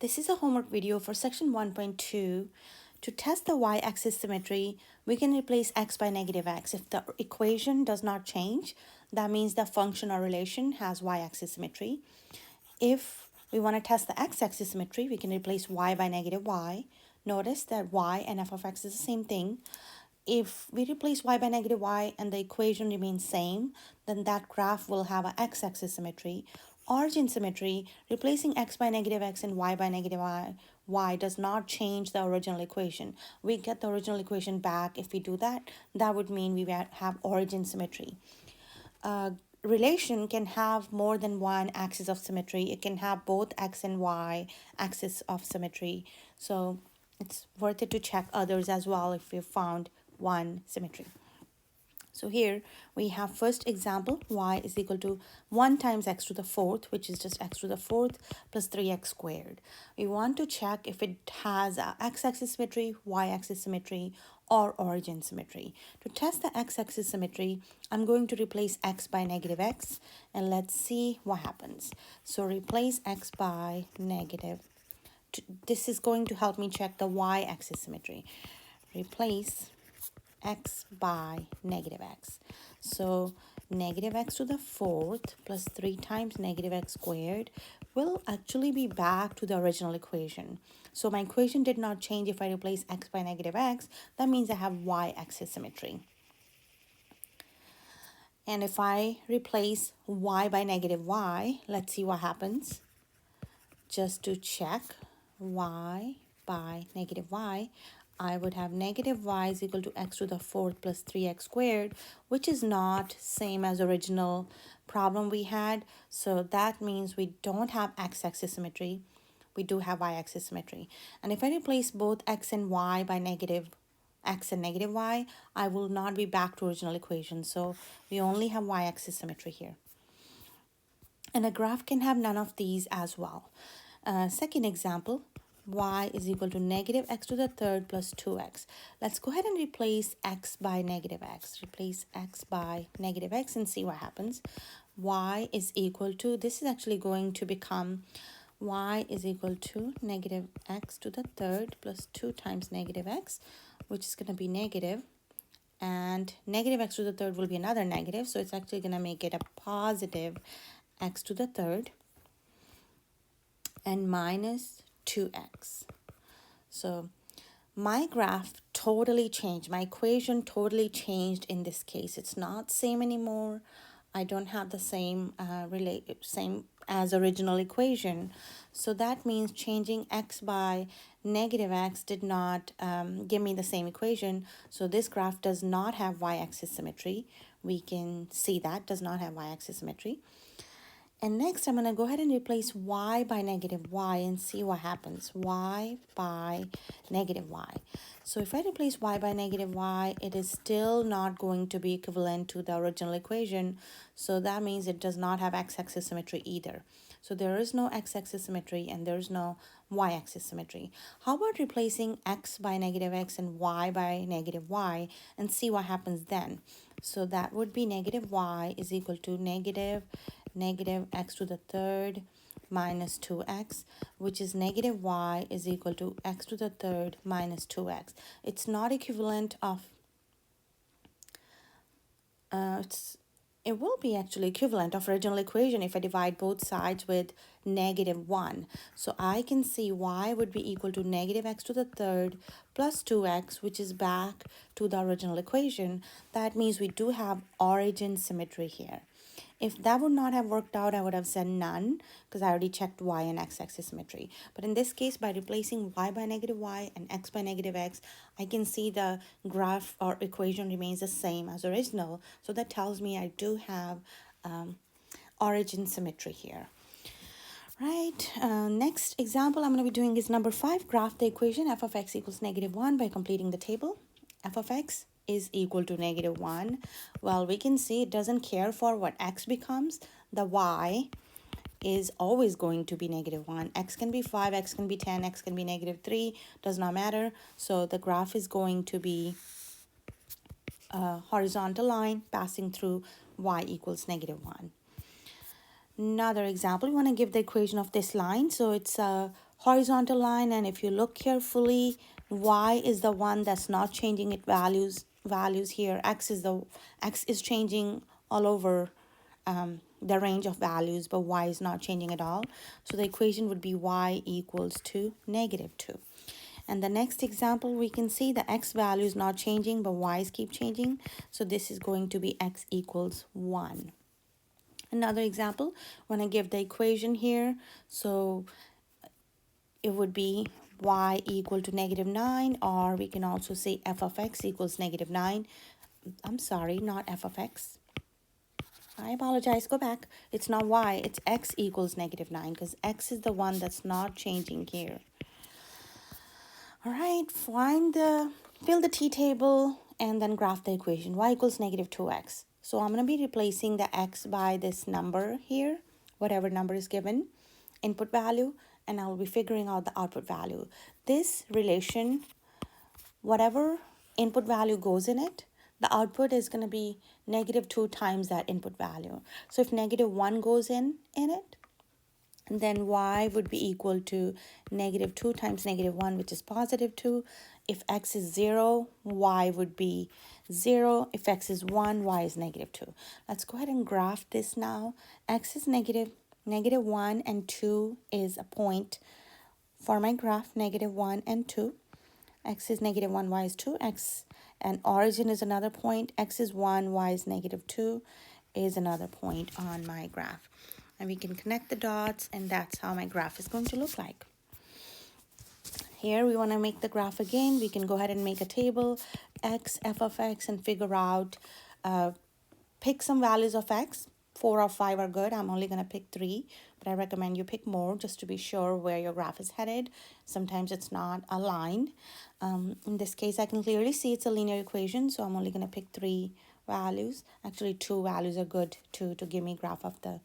This is a homework video for section 1.2. To test the y-axis symmetry, we can replace x by negative x. If the equation does not change, that means the function or relation has y-axis symmetry. If we want to test the x-axis symmetry, we can replace y by negative y. Notice that y and f of x is the same thing. If we replace y by negative y and the equation remains same, then that graph will have an x-axis symmetry. Origin symmetry, replacing x by negative x and y by negative y does not change the original equation. We get the original equation back. If we do that, that would mean we have origin symmetry. Relation can have more than one axis of symmetry. It can have both x and y axis of symmetry. So it's worth it to check others as well if we found one symmetry. So here we have first example, y is equal to 1 times x to the fourth, which is just x to the fourth plus 3x squared. We want to check if it has a x-axis symmetry, y-axis symmetry, or origin symmetry. To test the x-axis symmetry, I'm going to replace x by negative x, and let's see what happens. So replace x by negative. This is going to help me check the y-axis symmetry. Replace x by negative x. So negative x to the fourth plus 3 times negative x squared will actually be back to the original equation. So my equation did not change if I replace x by negative x. That means I have y-axis symmetry. And if I replace y by negative y, let's see what happens. Just to check y by negative y, I would have negative y is equal to x to the fourth plus 3x squared, which is not same as original problem we had. So that means we don't have x-axis symmetry. We do have y-axis symmetry. And if I replace both x and y by negative x and negative y, I will not be back to original equation. So we only have y-axis symmetry here. And a graph can have none of these as well. Second example, y is equal to negative x to the third plus 2x. Let's go ahead and replace x by negative x. Replace x by negative x and see what happens. Y is equal to, this is actually going to become y is equal to negative x to the third plus 2 times negative x, which is going to be negative. And negative x to the third will be another negative. So it's actually going to make it a positive x to the third and minus 2x. So my graph totally changed. My equation totally changed in this case. It's not same anymore. I don't have the same same as original equation. So that means changing x by negative x did not give me the same equation. So this graph does not have y-axis symmetry. We can see that does not have y-axis symmetry. And next, I'm going to go ahead and replace y by negative y and see what happens. Y by negative y. So if I replace y by negative y, it is still not going to be equivalent to the original equation. So that means it does not have x-axis symmetry either. So there is no x-axis symmetry and there's no y-axis symmetry. How about replacing x by negative x and y by negative y and see what happens then? So that would be negative y is equal to negative x to the third minus 2x, which is negative y is equal to x to the third minus 2x. It's not equivalent of, it will be actually equivalent of original equation if I divide both sides with negative 1. So I can see y would be equal to negative x to the third plus 2x, which is back to the original equation. That means we do have origin symmetry here. If that would not have worked out, I would have said none because I already checked y and x-axis symmetry. But in this case, by replacing y by negative y and x by negative x, I can see the graph or equation remains the same as original. So that tells me I do have origin symmetry here. Right, next example I'm going to be doing is number 5. Graph the equation f of x equals negative 1 by completing the table. F of x is equal to negative 1. Well, we can see it doesn't care for what x becomes. The y is always going to be negative 1. X can be 5, x can be 10, x can be negative 3. Does not matter. So the graph is going to be a horizontal line passing through y equals negative 1. Another example, we want to give the equation of this line. So it's a horizontal line, and if you look carefully, y is the one that's not changing its values here. X is changing all over the range of values, but y is not changing at all. So the equation would be y equals to -2. And the next example, we can see the x value is not changing, but y's keep changing. So this is going to be x equals 1. Another example, when I give the equation here, so it would be y equal to -9, or we can also say f of x equals -9. I'm sorry, not f of x. I apologize, go back. It's not y, it's x equals -9, because x is the one that's not changing here. All right, fill the t-table and then graph the equation. Y equals -2x. So I'm going to be replacing the x by this number here, whatever number is given, input value, and I will be figuring out the output value. This relation, whatever input value goes in it, the output is going to be -2 times that input value. So if -1 goes in it, then y would be equal to -2 times -1, which is +2. If x is 0, y would be 0. If x is 1, y is -2. Let's go ahead and graph this now. X is -1 and 2 is a point for my graph, -1 and 2. X is -1, y is 2. X and origin is another point. X is 1, y is -2 is another point on my graph. And we can connect the dots, and that's how my graph is going to look like. Here we want to make the graph again. We can go ahead and make a table, x, f of x, and figure out, pick some values of x. 4 or 5 are good. I'm only going to pick 3, but I recommend you pick more just to be sure where your graph is headed. Sometimes it's not aligned. In this case, I can clearly see it's a linear equation, so I'm only going to pick 3 values. Actually, 2 values are good to give me graph of the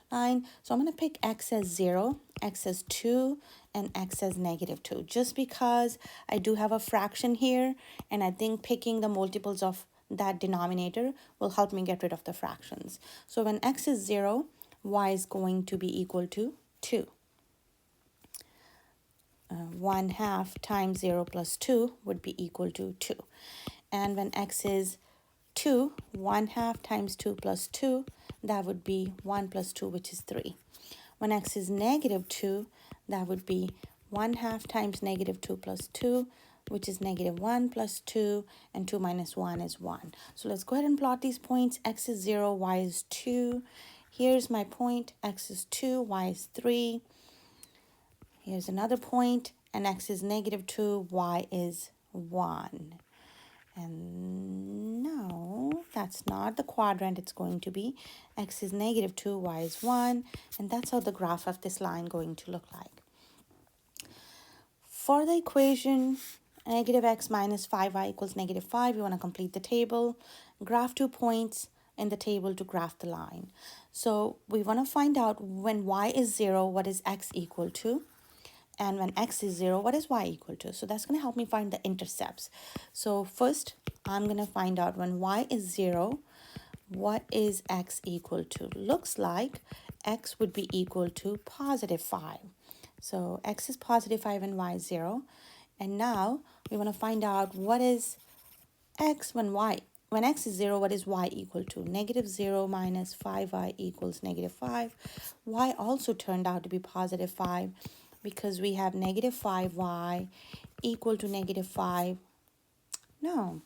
line. So I'm going to pick x as 0, x as 2, and x as -2, just because I do have a fraction here, and I think picking the multiples of that denominator will help me get rid of the fractions. So when x is 0, y is going to be equal to 2. 1/2 times 0 plus 2 would be equal to 2. And when x is 2, 1/2 times 2 plus 2, that would be 1 plus 2, which is 3. When x is -2, that would be 1/2 times -2 plus 2, which is -1 plus 2, and 2 minus 1 is 1. So let's go ahead and plot these points. X is 0, y is 2. Here's my point. X is 2, y is 3. Here's another point, and x is -2, y is 1. And no, that's not the quadrant it's going to be. X is -2, y is 1, and that's how the graph of this line going to look like. For the equation, -x minus 5y equals -5, you want to complete the table, graph 2 points in the table to graph the line. So we want to find out when y is 0, what is x equal to? And when x is 0, what is y equal to? So that's going to help me find the intercepts. So first, I'm going to find out when y is 0, what is x equal to? Looks like x would be equal to +5. So x is +5 and y is 0. And now we want to find out what is x when x is 0, what is y equal to? -0 minus 5y equals -5. Y also turned out to be +5 because we have -5y equal to -5. No.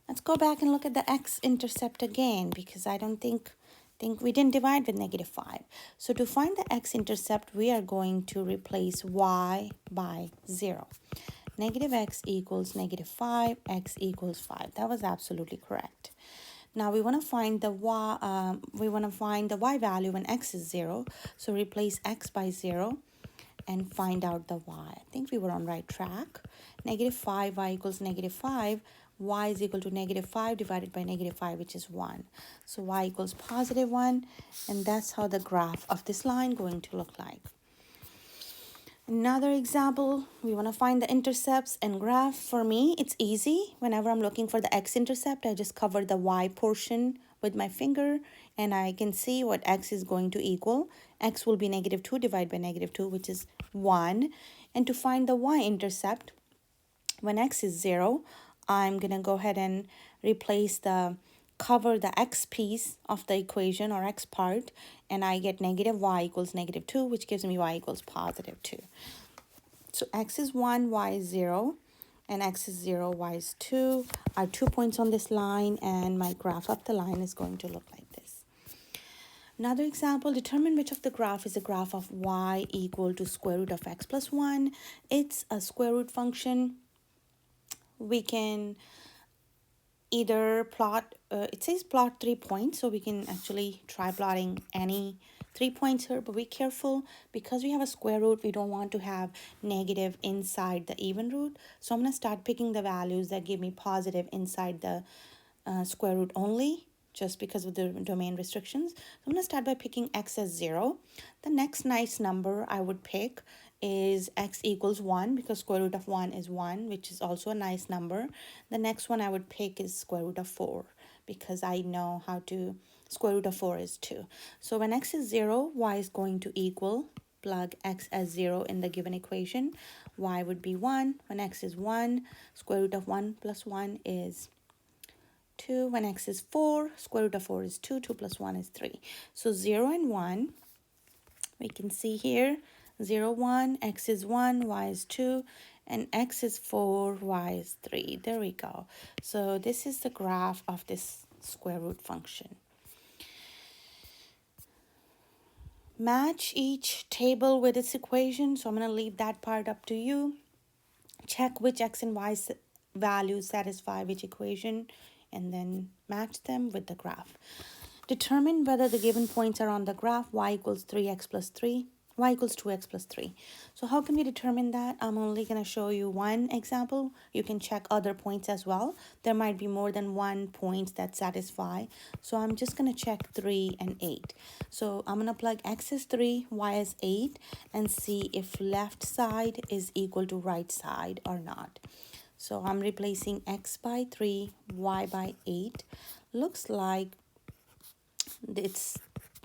Let's go back and look at the x-intercept again, because I don't think we didn't divide with -5. So to find the x-intercept, we are going to replace y by 0. -x equals -5, x equals 5. That was absolutely correct. Now we want to find the y value when x is 0. So replace x by 0 and find out the y. I think we were on right track. -5y equals -5. Y is equal to -5 divided by -5, which is 1. So y equals +1, and that's how the graph of this line going to look like. Another example, we want to find the intercepts and graph. For me, it's easy. Whenever I'm looking for the x-intercept, I just cover the y portion with my finger and I can see what x is going to equal. X will be -2 divided by -2, which is 1. And to find the y-intercept, when x is 0, I'm going to go ahead and cover the x piece of the equation, or x part, and I get negative y equals -2, which gives me y equals +2. So x is 1, y is 0, and x is 0, y is 2. I have 2 points on this line, and my graph up the line is going to look like this. Another example, determine which of the graph is a graph of y equal to square root of x plus 1. It's a square root function. We can either plot, it says plot 3 points, so we can actually try plotting any 3 points here, but be careful because we have a square root, we don't want to have negative inside the even root. So I'm going to start picking the values that give me positive inside the square root only, just because of the domain restrictions. So I'm going to start by picking x as 0. The next nice number I would pick is x equals 1, because square root of 1 is 1, which is also a nice number. The next one I would pick is square root of 4, because I know how to, square root of 4 is 2. So when x is 0, y is going to equal, plug x as 0 in the given equation, y would be 1. When x is 1, square root of 1 plus 1 is 2. When x is 4, square root of 4 is 2. 2 plus 1 is 3. So 0 and 1, we can see here, 0, 1, x is 1, y is 2, and x is 4, y is 3. There we go. So this is the graph of this square root function. Match each table with its equation. So I'm going to leave that part up to you. Check which x and y values satisfy which equation, and then match them with the graph. Determine whether the given points are on the graph y equals 3x plus 3, y equals 2x plus 3. So how can we determine that? I'm only going to show you one example. You can check other points as well. There might be more than one point that satisfy. So I'm just going to check 3 and 8. So I'm going to plug x as 3, y as 8, and see if left side is equal to right side or not. So I'm replacing x by 3, y by 8. Looks like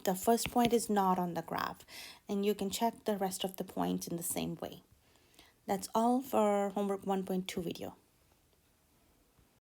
the first point is not on the graph, and you can check the rest of the points in the same way. That's all for homework 1.2 video.